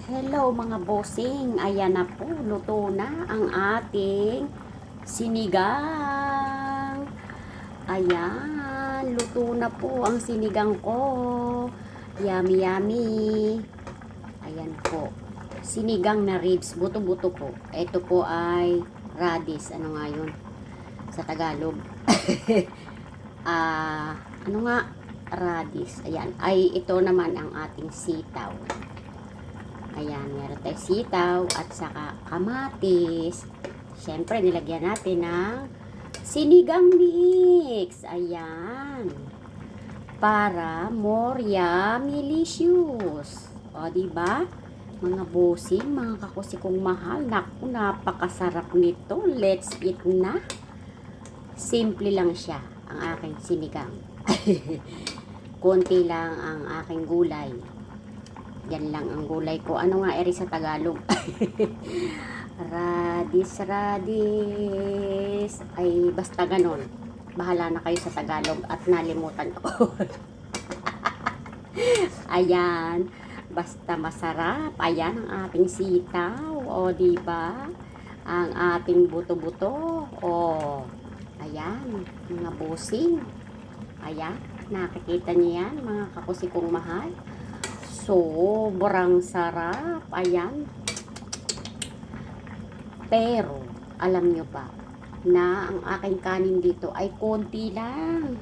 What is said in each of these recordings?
Hello mga bossing, ayan na po, luto na ang ating sinigang. Ayan, luto na po ang sinigang ko. Yummy yummy. Ayan po, sinigang na ribs, buto-buto po. Ito po ay radish, ano nga yun sa Tagalog? Ano nga? Radish, ayan. Ay, ito naman ang ating sitaw. Ayan, meron tayong sitaw at saka kamatis. Siyempre, nilagyan natin ng sinigang mix. Ayan. Para more yummy-licious. O, diba? Mga bossing, mga kakusikong mahal. Naku, napakasarap nito. Let's eat na. Simple lang siya, ang aking sinigang. Konti lang ang aking gulay. Yan lang ang gulay ko. Ano nga eri sa Tagalog? Radis. Ay, basta ganon. Bahala na kayo sa Tagalog at nalimutan ko. Ayan. Basta masarap. Ayan ang ating sitaw. O, diba? Ang ating buto-buto. O, ayan. Mga busing. Ayan. Nakikita niyo yan, mga kakusikong mahal. Sobrang sarap. Ayan. Pero, alam nyo ba, na ang aking kanin dito ay konti lang.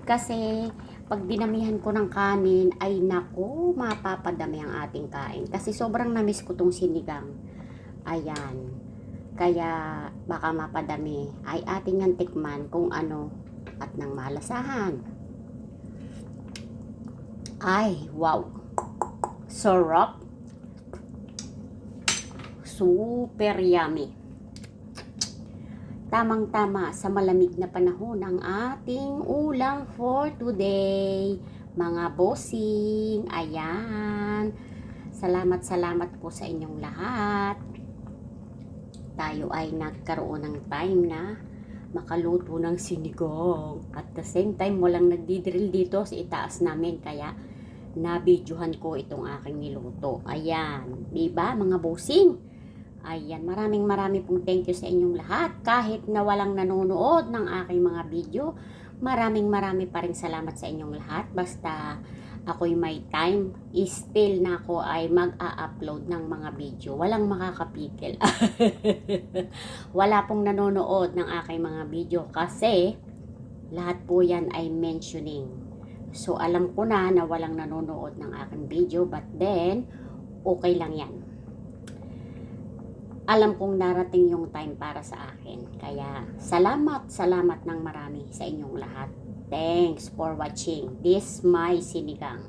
Kasi, pag dinamihan ko ng kanin, ay naku, mapapadami ang ating kain. Kasi sobrang namiss ko tong sinigang. Ayan. Kaya, baka mapadami. Ay ating ang tikman kung ano at ng malasahan. Ay, wow. Sarap. Super yummy. Tamang-tama sa malamig na panahon ang ating ulam for today. Mga bossing, ayan. Salamat po sa inyong lahat. Tayo ay nagkaroon ng time na makaluto ng sinigang. At the same time, walang nagdidrill dito sa itaas namin. Kaya, nabidyohan ko itong aking niluto. Ayan. Diba, mga bossing? Ayan. Maraming pong thank you sa inyong lahat. Kahit na walang nanonood ng aking mga video, maraming pa rin salamat sa inyong lahat. Basta ako'y may time, still na ako ay mag-a-upload ng mga video. Walang makakapigil. Wala pong nanonood ng aking mga video kasi lahat po yan ay mentioning. So, alam ko na walang nanonood ng aking video, but then, okay lang yan. Alam kong darating yung time para sa akin. Kaya, salamat ng marami sa inyong lahat. Thanks for watching this my sinigang.